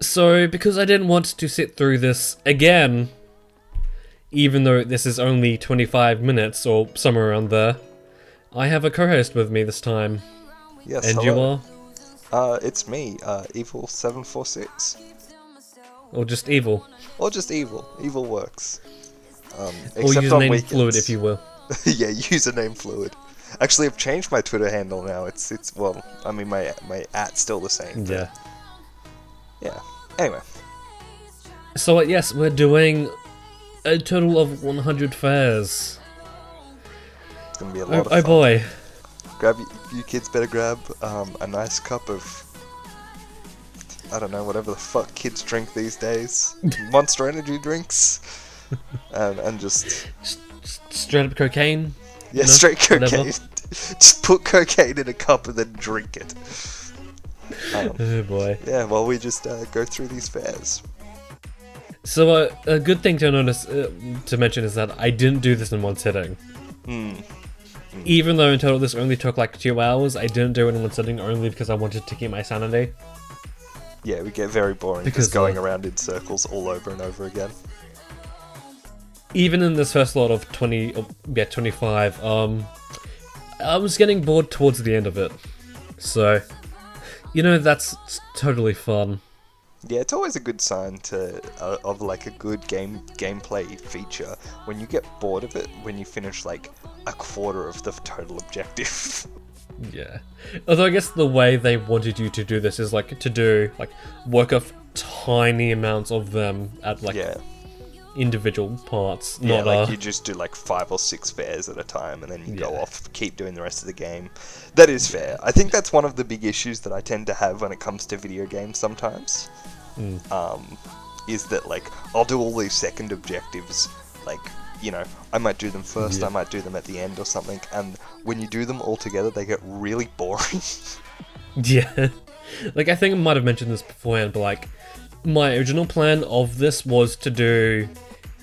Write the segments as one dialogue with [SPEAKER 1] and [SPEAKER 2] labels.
[SPEAKER 1] So, because I didn't want to sit through this again, even though this is only 25 minutes or somewhere around there, I have a co-host with me this time.
[SPEAKER 2] Yes,
[SPEAKER 1] And
[SPEAKER 2] hello.
[SPEAKER 1] you are?
[SPEAKER 2] It's me, Evil746.
[SPEAKER 1] Or just evil?
[SPEAKER 2] Or just Evil. Evil works.
[SPEAKER 1] Or
[SPEAKER 2] Except on
[SPEAKER 1] username
[SPEAKER 2] weekends.
[SPEAKER 1] fluid, if you will.
[SPEAKER 2] Yeah, username fluid. Actually, I've changed my Twitter handle now. Well, I mean, my @'s still the same.
[SPEAKER 1] Yeah.
[SPEAKER 2] Yeah. Anyway.
[SPEAKER 1] So, yes, we're doing a total of 100 fairs.
[SPEAKER 2] It's gonna be a lot of fun.
[SPEAKER 1] Oh boy.
[SPEAKER 2] You kids better grab, a nice cup of, I don't know, whatever the fuck kids drink these days. Monster Energy drinks. And just...
[SPEAKER 1] Straight up cocaine?
[SPEAKER 2] Yeah,
[SPEAKER 1] You know,
[SPEAKER 2] straight cocaine.
[SPEAKER 1] whatever.
[SPEAKER 2] Just put cocaine in a cup and then drink it.
[SPEAKER 1] Oh boy.
[SPEAKER 2] Yeah, while we just go through these fairs.
[SPEAKER 1] So, a good thing to notice, to mention is that I didn't do this in one sitting. Even though in total this only took like 2 hours, I didn't do it in one sitting only because I wanted to keep my sanity.
[SPEAKER 2] Yeah, we get very boring just going around in circles all over and over again.
[SPEAKER 1] Even in this first lot of 25, I was getting bored towards the end of it. So, that's totally fun.
[SPEAKER 2] Yeah, it's always a good sign of like a good gameplay feature when you get bored of it when you finish like a quarter of the total objective.
[SPEAKER 1] Yeah. Although I guess the way they wanted you to do this is like to do like work off tiny amounts of them at like individual parts.
[SPEAKER 2] Yeah,
[SPEAKER 1] not,
[SPEAKER 2] like you just do like 5 or 6 fairs at a time and then you go off, keep doing the rest of the game. That is fair. I think that's one of the big issues that I tend to have when it comes to video games sometimes. Is that like I'll do all these second objectives, like, I might do them first, I might do them at the end or something, and when you do them all together they get really boring.
[SPEAKER 1] Yeah. Like I think I might have mentioned this beforehand, but like my original plan of this was to do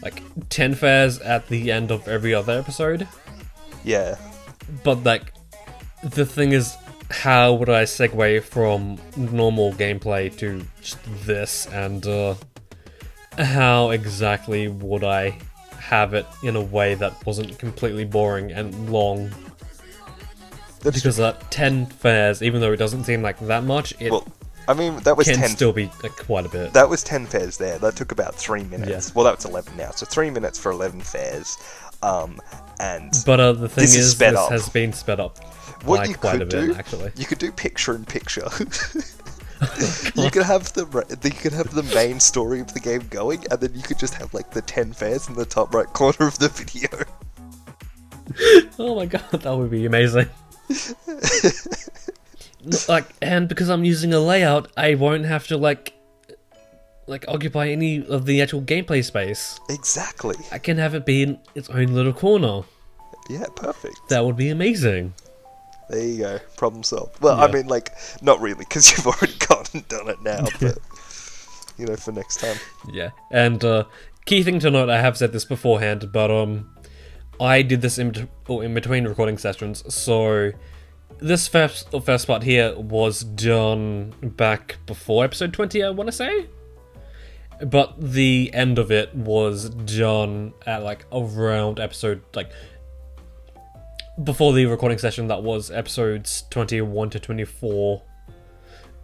[SPEAKER 1] like 10 fairs at the end of every other episode.
[SPEAKER 2] Yeah.
[SPEAKER 1] But like the thing is, how would I segue from normal gameplay to just this, and how exactly would I have it in a way that wasn't completely boring and long? Because that 10 fairs, even though it doesn't seem like that much, it
[SPEAKER 2] that was
[SPEAKER 1] can
[SPEAKER 2] 10
[SPEAKER 1] still be quite a bit.
[SPEAKER 2] That was 10 fairs there. That took about 3 minutes.
[SPEAKER 1] Yeah.
[SPEAKER 2] Well, that's 11 now. So 3 minutes for 11 fairs. And
[SPEAKER 1] But the thing
[SPEAKER 2] this
[SPEAKER 1] is,
[SPEAKER 2] sped
[SPEAKER 1] this
[SPEAKER 2] up.
[SPEAKER 1] has been sped up
[SPEAKER 2] What
[SPEAKER 1] by
[SPEAKER 2] you
[SPEAKER 1] quite
[SPEAKER 2] could
[SPEAKER 1] a bit,
[SPEAKER 2] do,
[SPEAKER 1] actually.
[SPEAKER 2] you could do picture-in-picture. You could have the main story of the game going, and then you could just have like the 10 fairs in the top right corner of the video.
[SPEAKER 1] Oh my god, that would be amazing. And because I'm using a layout, I won't have to like occupy any of the actual gameplay space.
[SPEAKER 2] Exactly.
[SPEAKER 1] I can have it be in its own little corner.
[SPEAKER 2] Yeah, perfect.
[SPEAKER 1] That would be amazing.
[SPEAKER 2] There you go. Problem solved. Well,
[SPEAKER 1] Yeah.
[SPEAKER 2] I mean, like, not really, because you've already gone and done it now, but, for next time.
[SPEAKER 1] Yeah, and key thing to note, I have said this beforehand, but I did this in between recording sessions, so this first part here was done back before episode 20, I want to say? But the end of it was done at, like, around episode, like, before the recording session, that was episodes 21 to 24.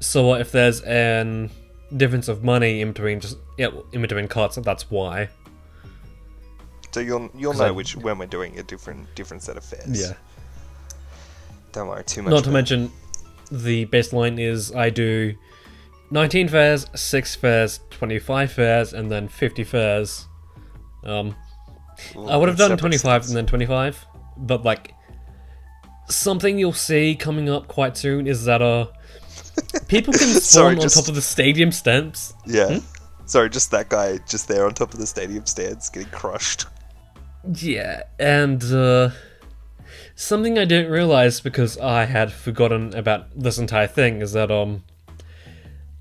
[SPEAKER 1] So if there's an difference of money in between cuts, that's why.
[SPEAKER 2] So you'll know when we're doing a different set of fairs.
[SPEAKER 1] Yeah.
[SPEAKER 2] Don't worry too much.
[SPEAKER 1] Not to mention, the baseline is I do 19 fairs, 6 fairs, 25 fairs, and then 50 fairs. I would have done 25 and then 25, but like something you'll see coming up quite soon is that people can spawn on top of the stadium stands.
[SPEAKER 2] Yeah. Sorry, just that guy just there on top of the stadium stands getting crushed.
[SPEAKER 1] Yeah, and something I didn't realize because I had forgotten about this entire thing is that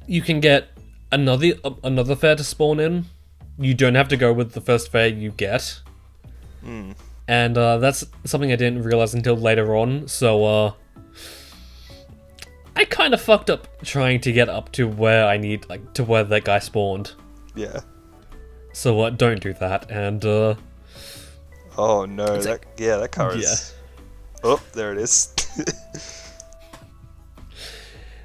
[SPEAKER 1] you can get another fair to spawn in. You don't have to go with the first fair you get. And that's something I didn't realize until later on, so I kind of fucked up trying to get up to where I need, like, to where that guy spawned.
[SPEAKER 2] Yeah.
[SPEAKER 1] So don't do that, and
[SPEAKER 2] Oh no, that car is... Oh, there it is.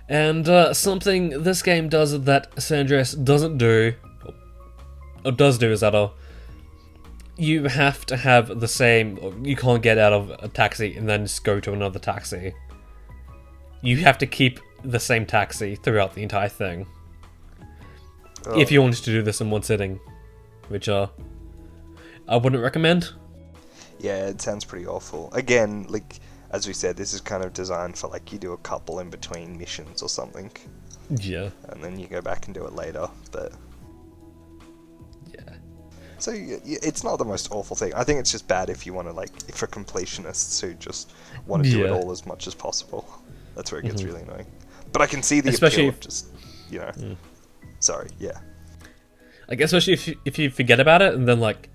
[SPEAKER 1] And something this game does that San Andreas doesn't do, or does do, is that you have to have the same, you can't get out of a taxi and then just go to another taxi. You have to keep the same taxi throughout the entire thing.
[SPEAKER 2] Oh.
[SPEAKER 1] If you wanted to do this in one sitting, which I wouldn't recommend.
[SPEAKER 2] Yeah, it sounds pretty awful. Again, like, as we said, this is kind of designed for, like, you do a couple in between missions or something.
[SPEAKER 1] Yeah.
[SPEAKER 2] And then you go back and do it later, but...
[SPEAKER 1] Yeah.
[SPEAKER 2] So, it's not the most awful thing. I think it's just bad if you want to, like, for completionists who just want to do it all as much as possible. That's where it gets really annoying. But I can see the appeal of just, you know... Sorry, yeah.
[SPEAKER 1] Like, especially if you forget about it, and then, like,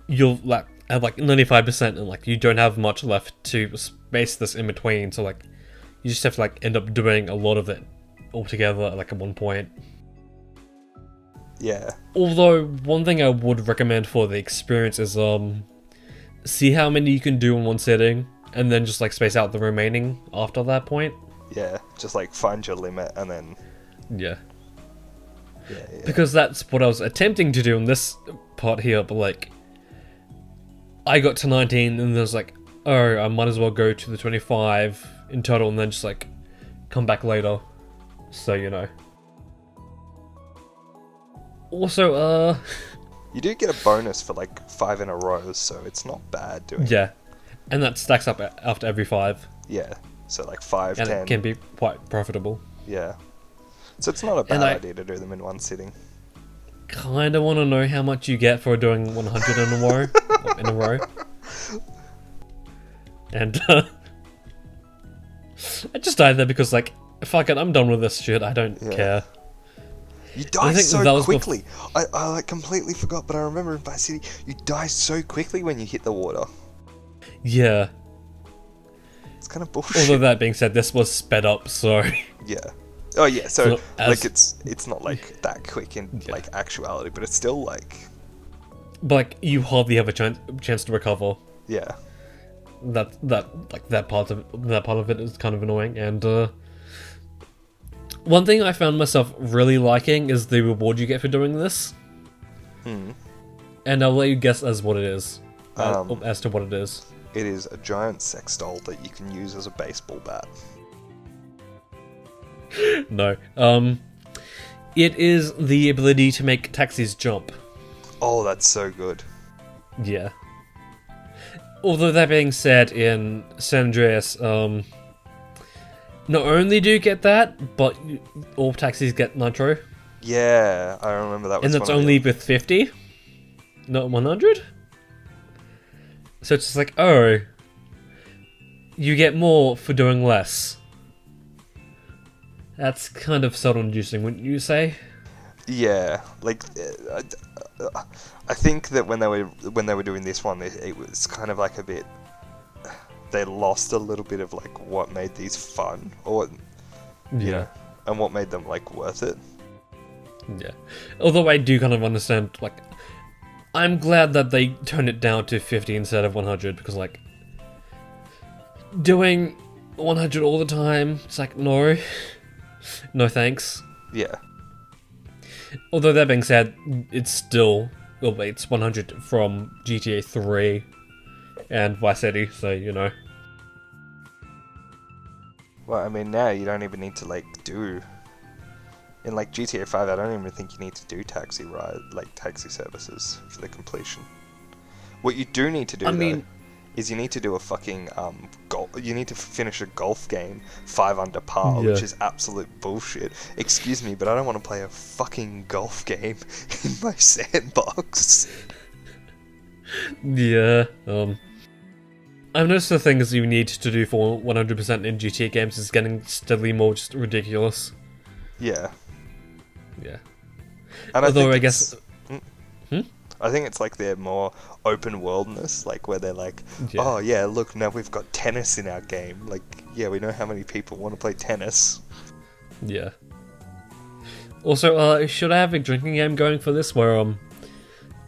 [SPEAKER 1] you'll, like, have, like, 95%, and, like, you don't have much left to space this in between, so, like, you just have to, like, end up doing a lot of it altogether, like, at one point.
[SPEAKER 2] Yeah.
[SPEAKER 1] Although, one thing I would recommend for the experience is, see how many you can do in one sitting, and then just, like, space out the remaining after that point.
[SPEAKER 2] Yeah, just, like, find your limit, and then...
[SPEAKER 1] Yeah.
[SPEAKER 2] Yeah.
[SPEAKER 1] Because that's what I was attempting to do in this part here, but, like, I got to 19, and there's like, oh, I might as well go to the 25 in total, and then just, like, come back later. So, you know. Also,
[SPEAKER 2] You do get a bonus for, like, 5 in a row, so it's not bad doing
[SPEAKER 1] yeah. And that stacks up after every 5.
[SPEAKER 2] Yeah, so, like, 5,
[SPEAKER 1] and
[SPEAKER 2] 10...
[SPEAKER 1] it can be quite profitable.
[SPEAKER 2] Yeah. So it's not a bad idea to do them in one sitting.
[SPEAKER 1] Kinda want to know how much you get for doing 100 in a row. In a row. And I just died there because, like, fuck it, I'm done with this shit. I don't care.
[SPEAKER 2] You die so quickly. I like completely forgot, but I remember in Vice City, you die so quickly when you hit the water.
[SPEAKER 1] Yeah.
[SPEAKER 2] It's kind of bullshit.
[SPEAKER 1] Although that being said, this was sped up, so
[SPEAKER 2] yeah. Oh yeah, so
[SPEAKER 1] as,
[SPEAKER 2] like it's not like that quick in like actuality, but it's still like.
[SPEAKER 1] But like you hardly have a chance to recover.
[SPEAKER 2] Yeah.
[SPEAKER 1] That part of it is kind of annoying, and one thing I found myself really liking is the reward you get for doing this. And I'll let you guess as what it is. As to what it is.
[SPEAKER 2] It is a giant sex doll that you can use as a baseball bat.
[SPEAKER 1] No. It is the ability to make taxis jump.
[SPEAKER 2] Oh, that's so good.
[SPEAKER 1] Yeah. Although that being said, in San Andreas, not only do you get that, but all taxis get nitro.
[SPEAKER 2] Yeah, I remember that.
[SPEAKER 1] And that's only with 50, not 100. So it's just like, oh, you get more for doing less. That's kind of subtle-inducing, wouldn't you say?
[SPEAKER 2] Yeah, like I think that when they were doing this one, it was kind of like a bit. They lost a little bit of like what made these fun, or you know, and what made them like worth it.
[SPEAKER 1] Yeah, although I do kind of understand. Like, I'm glad that they turned it down to 50 instead of 100 because like doing 100 all the time, it's like no. No thanks.
[SPEAKER 2] Yeah.
[SPEAKER 1] Although that being said, it's still... Well, it's 100 from GTA 3 and Vice City, so, you know.
[SPEAKER 2] Well, I mean, now you don't even need to, like, do... In, like, GTA 5, I don't even think you need to do taxi services for the completion. What you do need to do, though, is you need to do a fucking, you need to finish a golf game 5 under par, which is absolute bullshit. Excuse me, but I don't want to play a fucking golf game in my sandbox.
[SPEAKER 1] Yeah, I've noticed the things you need to do for 100% in GTA games is getting steadily more just ridiculous.
[SPEAKER 2] Yeah.
[SPEAKER 1] Yeah.
[SPEAKER 2] And
[SPEAKER 1] although I guess...
[SPEAKER 2] I think it's like their more open worldness, like where they're like,
[SPEAKER 1] Yeah.
[SPEAKER 2] oh yeah, look, now we've got tennis in our game. Like, yeah, we know how many people want to play tennis.
[SPEAKER 1] Yeah. Also, should I have a drinking game going for this where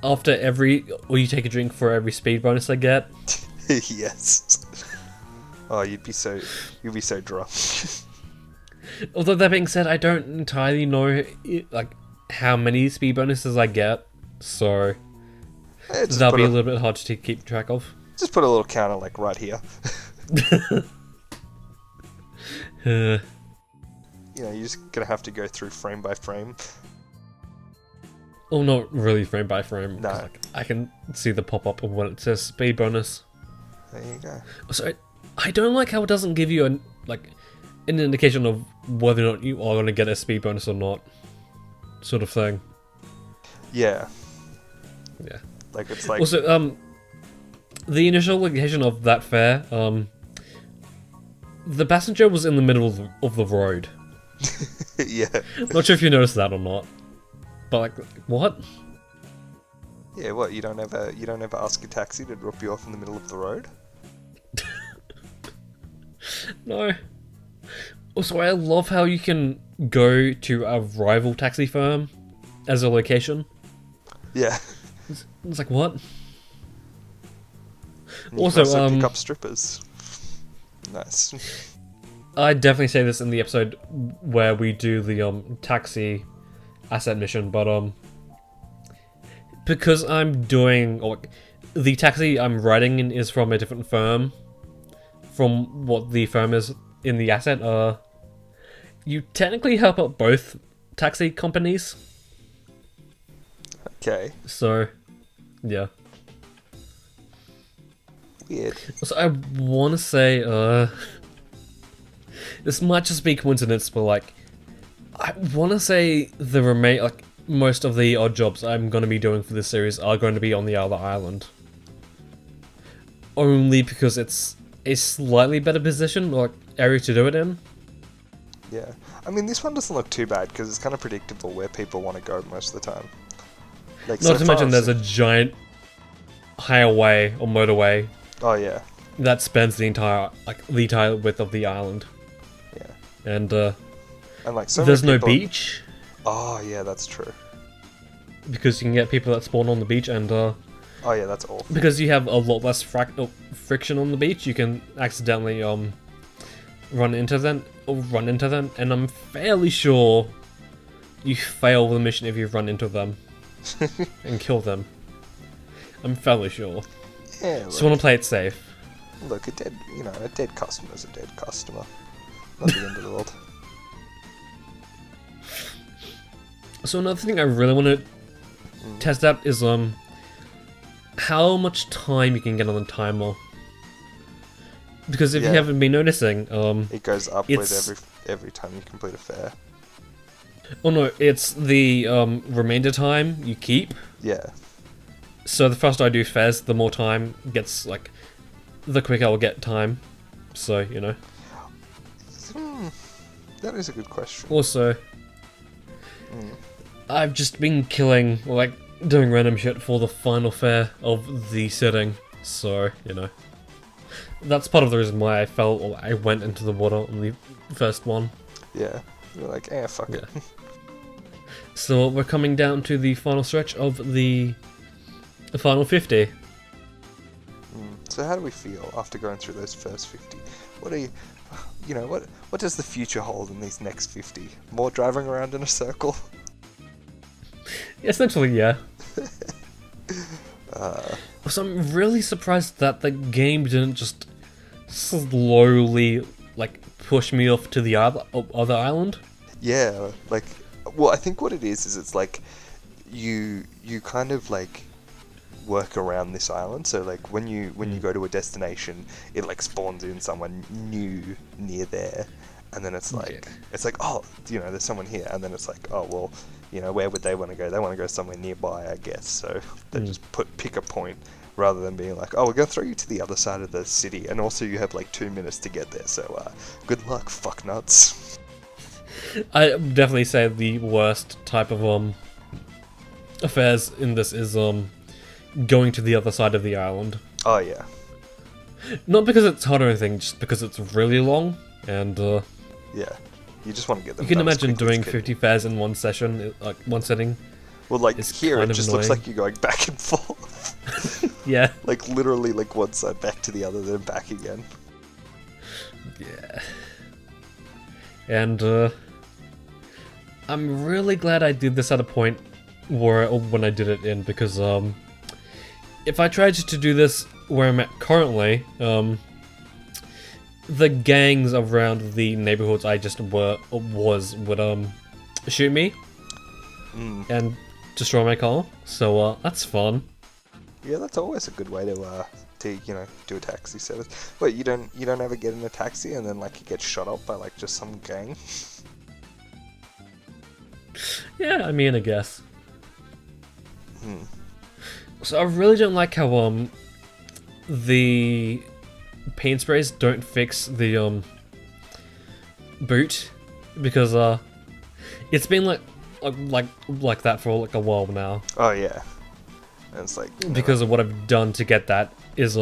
[SPEAKER 1] after every, or you take a drink for every speed bonus I get?
[SPEAKER 2] Yes. Oh, you'd be so drunk.
[SPEAKER 1] Although that being said, I don't entirely know like how many speed bonuses I get, so that'll be a little bit hard to keep track of.
[SPEAKER 2] Just put a little counter like right here. You know, you're just gonna have to go through frame by frame.
[SPEAKER 1] Well, not really frame by frame.
[SPEAKER 2] No.
[SPEAKER 1] Like, I can see the pop-up of when it says speed bonus.
[SPEAKER 2] There you go.
[SPEAKER 1] So I don't like how it doesn't give you an indication of whether or not you are going to get a speed bonus or not, sort of thing.
[SPEAKER 2] Yeah.
[SPEAKER 1] Yeah.
[SPEAKER 2] Like it's like
[SPEAKER 1] Also, the initial location of that fair, the passenger was in the middle of the road.
[SPEAKER 2] yeah.
[SPEAKER 1] Not sure if you noticed that or not, but like, what?
[SPEAKER 2] Yeah, what, you don't ever ask a taxi to drop you off in the middle of the road?
[SPEAKER 1] No. Also, I love how you can go to a rival taxi firm as a location.
[SPEAKER 2] Yeah.
[SPEAKER 1] It's like, what?
[SPEAKER 2] And you
[SPEAKER 1] Also,
[SPEAKER 2] can also pick up strippers. Nice.
[SPEAKER 1] I definitely say this in the episode where we do the taxi asset mission, but because I'm doing, or the taxi I'm riding in is from a different firm from what the firm is in the asset, you technically help out both taxi companies.
[SPEAKER 2] Okay.
[SPEAKER 1] So, yeah.
[SPEAKER 2] Weird.
[SPEAKER 1] So I want to say, this might just be coincidence, but like, I want to say most of the odd jobs I'm going to be doing for this series are going to be on the other island. Only because it's a slightly better position, or area to do it in.
[SPEAKER 2] Yeah. I mean, this one doesn't look too bad because it's kind of predictable where people want to go most of the time. Like,
[SPEAKER 1] Not to mention there's a giant highway or motorway
[SPEAKER 2] Oh yeah.
[SPEAKER 1] that spans the entire width of the island.
[SPEAKER 2] Yeah.
[SPEAKER 1] And
[SPEAKER 2] like so
[SPEAKER 1] there's
[SPEAKER 2] many
[SPEAKER 1] no
[SPEAKER 2] people...
[SPEAKER 1] beach
[SPEAKER 2] Oh yeah, that's true.
[SPEAKER 1] because you can get people that spawn on the beach, and
[SPEAKER 2] Oh yeah, that's awful.
[SPEAKER 1] because you have a lot less friction on the beach, you can accidentally run into them, and I'm fairly sure you fail the mission if you run into them and kill them. I'm fairly sure.
[SPEAKER 2] Yeah.
[SPEAKER 1] So want to play it safe.
[SPEAKER 2] Look, a dead customer's a dead customer. Not the end of the world.
[SPEAKER 1] So another thing I really want to test out is how much time you can get on the timer. Because if you haven't been noticing,
[SPEAKER 2] it goes up with every time you complete a fair.
[SPEAKER 1] Oh no, it's the remainder time you keep.
[SPEAKER 2] Yeah.
[SPEAKER 1] So the faster I do fairs, the more time gets, like, the quicker I'll get time. So, you know.
[SPEAKER 2] That is a good question.
[SPEAKER 1] Also, I've just been killing, like, doing random shit for the final fair of the setting. So, you know. That's part of the reason why I went into the water on the first one.
[SPEAKER 2] Yeah. You're like, fuck it.
[SPEAKER 1] So we're coming down to the final stretch of the final 50.
[SPEAKER 2] So how do we feel after going through those first 50? What are what does the future hold in these next 50? More driving around in a circle?
[SPEAKER 1] Essentially, yeah. So I'm really surprised that the game didn't just slowly, like, push me off to the other island.
[SPEAKER 2] Yeah, like, well, I think what it is it's like you kind of like work around this island. So like when you go to a destination, it like spawns in someone new near there, and then it's like oh, there's someone here, and then it's like, oh well, where would they want to go? They want to go somewhere nearby, I guess. So they just pick a point rather than being like, oh, we're gonna throw you to the other side of the city, and also you have like 2 minutes to get there. So good luck, fucknuts.
[SPEAKER 1] I definitely say the worst type of affairs in this is going to the other side of the island.
[SPEAKER 2] Oh yeah.
[SPEAKER 1] Not because it's hard or anything, just because it's really long, and
[SPEAKER 2] Yeah. You just want to get them.
[SPEAKER 1] you can
[SPEAKER 2] done as
[SPEAKER 1] imagine
[SPEAKER 2] quickly as
[SPEAKER 1] doing
[SPEAKER 2] can.
[SPEAKER 1] 50 fairs in one session, like one setting.
[SPEAKER 2] Well, like
[SPEAKER 1] It's
[SPEAKER 2] here, it
[SPEAKER 1] kind of
[SPEAKER 2] just looks
[SPEAKER 1] annoying.
[SPEAKER 2] like you're going back and forth.
[SPEAKER 1] Yeah.
[SPEAKER 2] Like literally, like one side back to the other, then back again.
[SPEAKER 1] Yeah. And I'm really glad I did this at a point where when I did it in, because if I tried to do this where I'm at currently, the gangs around the neighborhoods I just would shoot me and destroy my car. So that's fun.
[SPEAKER 2] Yeah, that's always a good way to do a taxi service. Wait, you don't ever get in a taxi and then like you get shot up by like just some gang?
[SPEAKER 1] Yeah, I mean, I guess. So I really don't like how the paint sprays don't fix the boot, because it's been like that for like a while now.
[SPEAKER 2] Oh yeah. And it's like
[SPEAKER 1] Because of what I've done to get that is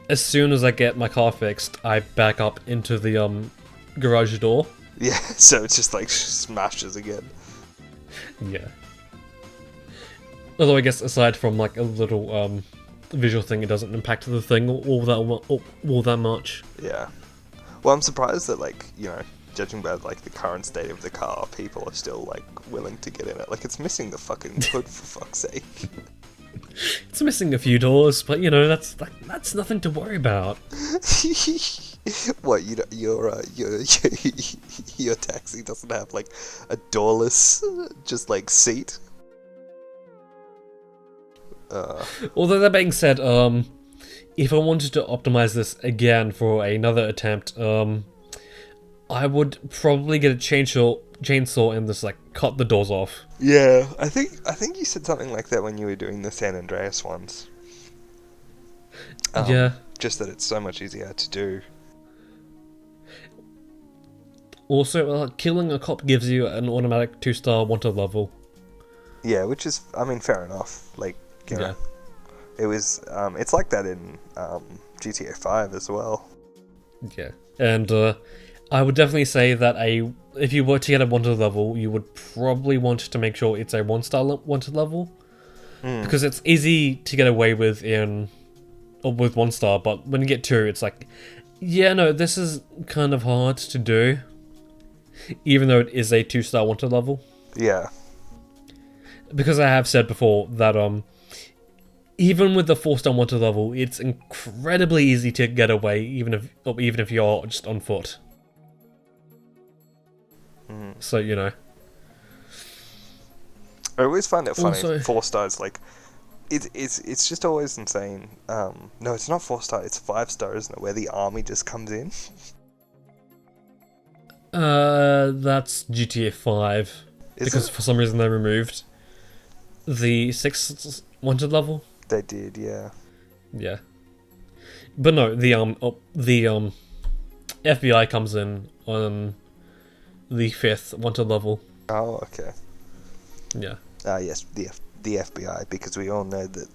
[SPEAKER 1] as soon as I get my car fixed, I back up into the garage door.
[SPEAKER 2] yeah, so it's just like smashes again.
[SPEAKER 1] Yeah. Although I guess aside from like a little visual thing, it doesn't impact the thing all that much.
[SPEAKER 2] Yeah. Well, I'm surprised that like judging by like the current state of the car, people are still like willing to get in it. Like it's missing the fucking hood for fuck's sake.
[SPEAKER 1] It's missing a few doors, but that's nothing to worry about.
[SPEAKER 2] What your taxi doesn't have like a doorless just like seat?
[SPEAKER 1] Although that being said, if I wanted to optimize this again for another attempt, I would probably get a chainsaw and just like cut the doors off.
[SPEAKER 2] Yeah, I think you said something like that when you were doing the San Andreas ones.
[SPEAKER 1] Yeah.
[SPEAKER 2] Just that it's so much easier to do.
[SPEAKER 1] Also, killing a cop gives you an automatic 2-star wanted level.
[SPEAKER 2] Yeah, which is, I mean, fair enough. Like, you know, it was, it's like that in GTA 5 as well.
[SPEAKER 1] Yeah, and I would definitely say that if you were to get a wanted level, you would probably want to make sure it's a 1-star wanted level, because it's easy to get away with with 1-star, but when you get 2, it's like, yeah, no, this is kind of hard to do, even though it is a 2-star wanted level.
[SPEAKER 2] Yeah.
[SPEAKER 1] Because I have said before that even with the 4-star wanted level, it's incredibly easy to get away, even if you're just on foot. So
[SPEAKER 2] I always find it funny.
[SPEAKER 1] Also,
[SPEAKER 2] 4 stars, like it's just always insane. No, it's not 4-star. It's 5-star, isn't it? Where the army just comes in.
[SPEAKER 1] that's GTA 5
[SPEAKER 2] Is
[SPEAKER 1] because
[SPEAKER 2] it?
[SPEAKER 1] for some reason they removed the 6 wanted level.
[SPEAKER 2] They did, yeah.
[SPEAKER 1] Yeah, but no, the FBI comes in on the 5th wanted level.
[SPEAKER 2] Oh, okay.
[SPEAKER 1] Yeah.
[SPEAKER 2] Yes, the FBI, because we all know that,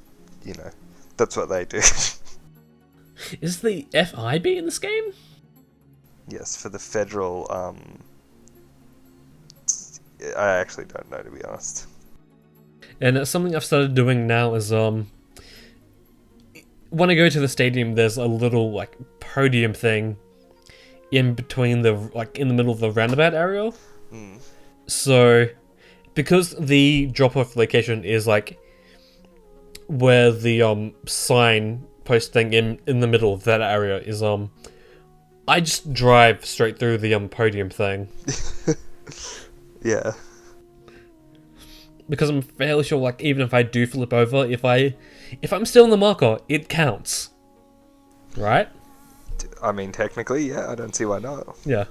[SPEAKER 2] that's what they do.
[SPEAKER 1] Is the FIB in this game?
[SPEAKER 2] Yes, for the federal, I actually don't know, to be honest.
[SPEAKER 1] And something I've started doing now is when I go to the stadium, there's a little like podium thing in between in the middle of the roundabout area. So because the drop-off location is like where the sign post thing in the middle of that area is, I just drive straight through the podium thing.
[SPEAKER 2] Yeah.
[SPEAKER 1] Because I'm fairly sure, like, even if I do flip over, if I'm still in the marker, it counts. Right?
[SPEAKER 2] I mean, technically, yeah, I don't see why not.
[SPEAKER 1] Yeah.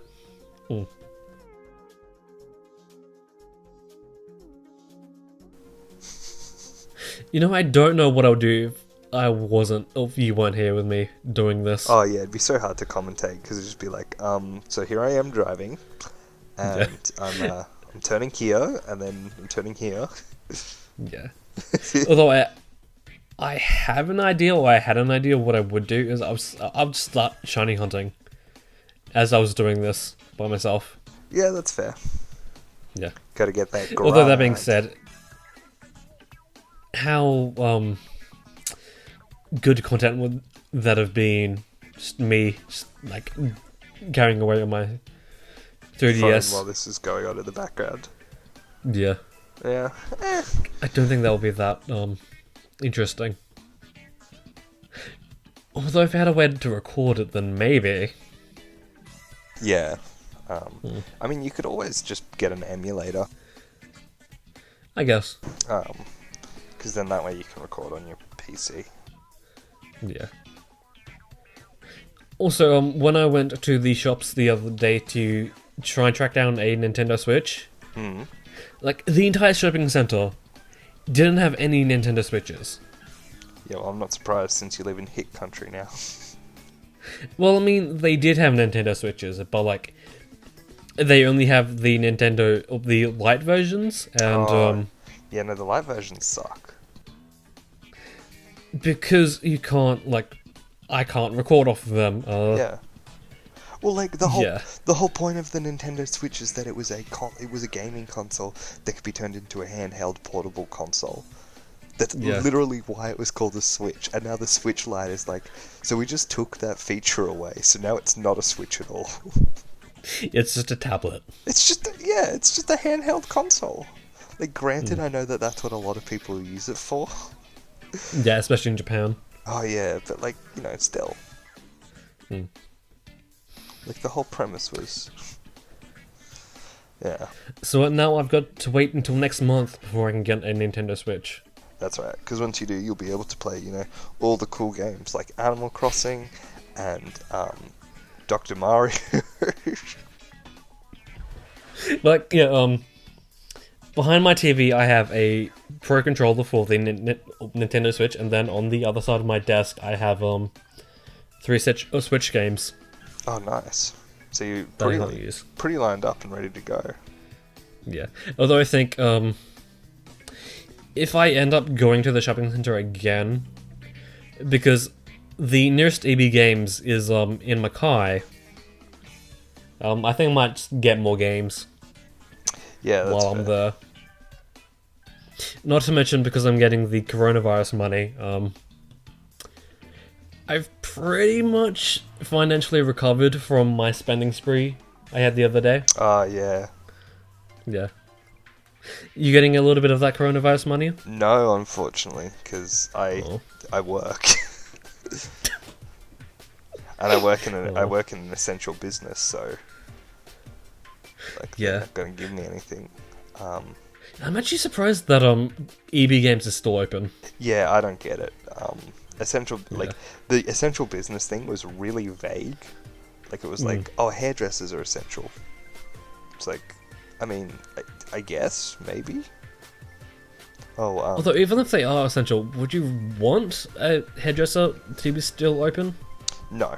[SPEAKER 1] I don't know what I would do if you weren't here with me doing this.
[SPEAKER 2] Oh yeah, it'd be so hard to commentate, because it'd just be like, so here I am driving, and I'm turning here, and then I'm turning here.
[SPEAKER 1] Yeah. Although I have an idea, or I had an idea. What I would do is I'll just start shiny hunting as I was doing this by myself.
[SPEAKER 2] Yeah, that's fair.
[SPEAKER 1] Yeah.
[SPEAKER 2] Gotta get that grind.
[SPEAKER 1] Although that being said, how good content would that have been? Just me, like carrying away on my 3DS.
[SPEAKER 2] While this is going on in the background.
[SPEAKER 1] Yeah.
[SPEAKER 2] Yeah.
[SPEAKER 1] I don't think that will be that interesting. Although if I had a way to record it, then maybe.
[SPEAKER 2] Yeah. I mean, you could always just get an emulator.
[SPEAKER 1] I guess.
[SPEAKER 2] Because then that way you can record on your PC.
[SPEAKER 1] Yeah. Also, when I went to the shops the other day to try and track down a Nintendo Switch, like, the entire shopping center didn't have any Nintendo Switches.
[SPEAKER 2] Yeah, well, I'm not surprised since you live in hick country now.
[SPEAKER 1] Well, I mean, they did have Nintendo Switches, but, like, they only have the the Lite versions, and,
[SPEAKER 2] yeah, no, the Lite versions suck.
[SPEAKER 1] because you can't, like, I can't record off of them.
[SPEAKER 2] Yeah. Well, like, the whole point of the Nintendo Switch is that it was a gaming console that could be turned into a handheld portable console. That's literally why it was called a Switch, and now the Switch Lite is like, so we just took that feature away, so now it's not a Switch at all.
[SPEAKER 1] It's just a tablet.
[SPEAKER 2] It's just a handheld console. Like, granted, I know that that's what a lot of people use it for.
[SPEAKER 1] Yeah, especially in Japan.
[SPEAKER 2] Oh yeah, but like, you know, still. Like, the whole premise was... Yeah.
[SPEAKER 1] So now I've got to wait until next month before I can get a Nintendo Switch.
[SPEAKER 2] That's right, because once you do, you'll be able to play, you know, all the cool games, like Animal Crossing, and, Dr. Mario.
[SPEAKER 1] Like, yeah, behind my TV I have a Pro Controller for the Nintendo Switch, and then on the other side of my desk I have, 3 Switch games.
[SPEAKER 2] Oh, nice. So you're
[SPEAKER 1] use.
[SPEAKER 2] pretty lined up and ready to go.
[SPEAKER 1] Yeah. Although I think, if I end up going to the shopping center again, because the nearest EB Games is in Mackay, I think I might just get more games.
[SPEAKER 2] Yeah, that's
[SPEAKER 1] while I'm there. Not to mention, because I'm getting the coronavirus money, I've pretty much financially recovered from my spending spree I had the other day.
[SPEAKER 2] Yeah.
[SPEAKER 1] Yeah. You getting a little bit of that coronavirus money?
[SPEAKER 2] No, unfortunately, because I work. And I work in an essential business, so like, they're not going to give me anything.
[SPEAKER 1] I'm actually surprised that EB Games is still open.
[SPEAKER 2] Yeah, I don't get it. Like, the essential business thing was really vague. Like, it was like, oh, hairdressers are essential. It's like, I mean, I guess, maybe? Oh,
[SPEAKER 1] although, even if they are essential, would you want a hairdresser to be still open?
[SPEAKER 2] No.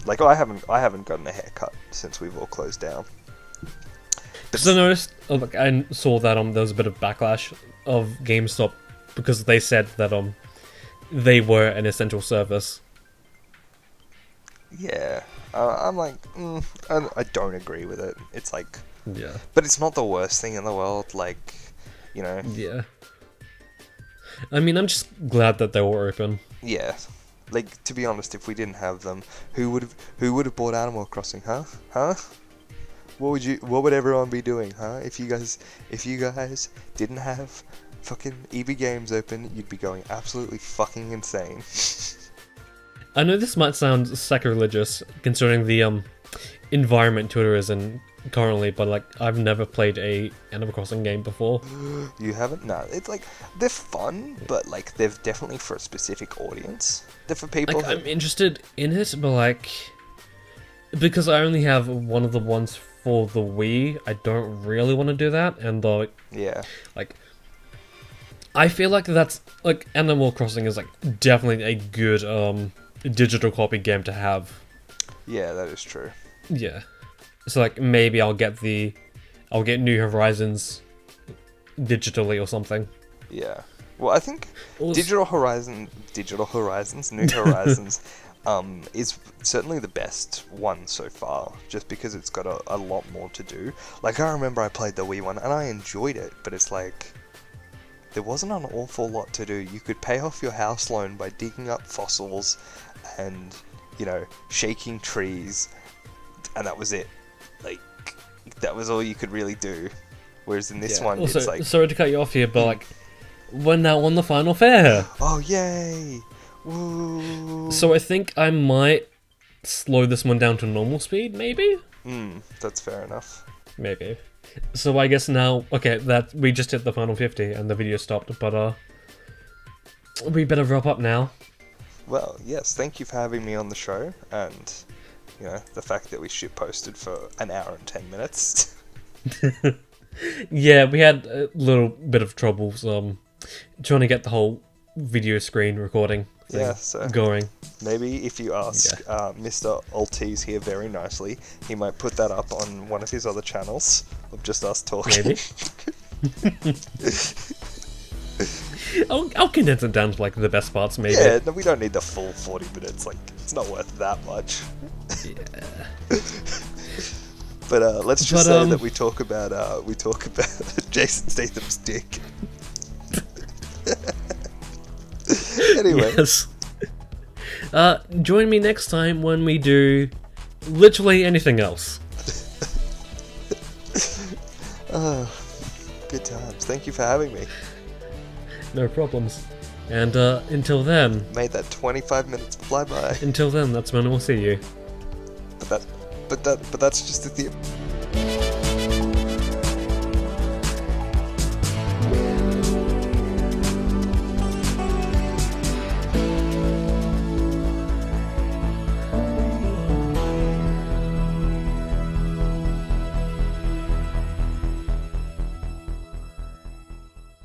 [SPEAKER 2] Like, I haven't gotten a haircut since we've all closed down.
[SPEAKER 1] Because I saw that there was a bit of backlash of GameStop because they said that they were an essential service.
[SPEAKER 2] Yeah, I'm like, I don't agree with it. It's like,
[SPEAKER 1] yeah,
[SPEAKER 2] but it's not the worst thing in the world. Like, you know.
[SPEAKER 1] Yeah. I mean, I'm just glad that they were open.
[SPEAKER 2] Yeah. Like, to be honest, if we didn't have them, who would have bought Animal Crossing, huh? Huh? What would everyone be doing, huh? If you guys didn't have fucking EB Games open, you'd be going absolutely fucking insane.
[SPEAKER 1] I know this might sound sacrilegious considering the environment Twitter is in currently, but like, I've never played a Animal Crossing game before.
[SPEAKER 2] You haven't? No, it's like, they're fun, but like, they're definitely for a specific audience. They're for people.
[SPEAKER 1] Like, I'm interested in it, but like, because I only have one of the ones for the Wii, I don't really want to do that, and
[SPEAKER 2] yeah,
[SPEAKER 1] like, I feel like that's like, Animal Crossing is like definitely a good digital copy game to have.
[SPEAKER 2] Yeah, that is true.
[SPEAKER 1] Yeah, so like, maybe I'll get New Horizons digitally or something.
[SPEAKER 2] Yeah. Well, I think
[SPEAKER 1] Also-
[SPEAKER 2] Digital Horizons, New Horizons, is certainly the best one so far, just because it's got a lot more to do. Like, I remember I played the Wii one, and I enjoyed it, but it's like, there wasn't an awful lot to do. You could pay off your house loan by digging up fossils and, you know, shaking trees, and that was it. Like, that was all you could really do. Whereas in this one,
[SPEAKER 1] Also,
[SPEAKER 2] it's like...
[SPEAKER 1] sorry to cut you off here, but like, we're now on the final fair.
[SPEAKER 2] Oh, yay! Woo!
[SPEAKER 1] So I think I might slow this one down to normal speed, maybe?
[SPEAKER 2] That's fair enough.
[SPEAKER 1] Maybe. So I guess now, okay, that we just hit the final 50 and the video stopped, but we better wrap up now.
[SPEAKER 2] Well, yes, thank you for having me on the show, and, you know, the fact that we shitposted for an hour and 10 minutes.
[SPEAKER 1] Yeah, we had a little bit of troubles trying to get the whole video screen recording thing going.
[SPEAKER 2] Maybe if you ask Mr. Altis here very nicely, he might put that up on one of his other channels of just us talking.
[SPEAKER 1] Maybe. I'll condense it down to like the best parts, maybe.
[SPEAKER 2] Yeah, no, we don't need the full 40 minutes. Like, it's not worth that much.
[SPEAKER 1] Yeah.
[SPEAKER 2] But let's just say that we talk about Jason Statham's dick. Anyway.
[SPEAKER 1] Yes. Join me next time when we do literally anything else.
[SPEAKER 2] Good times. Thank you for having me.
[SPEAKER 1] No problems. And until then...
[SPEAKER 2] Made that 25 minutes fly by.
[SPEAKER 1] Until then, that's when we'll see you.
[SPEAKER 2] But that's just the theory.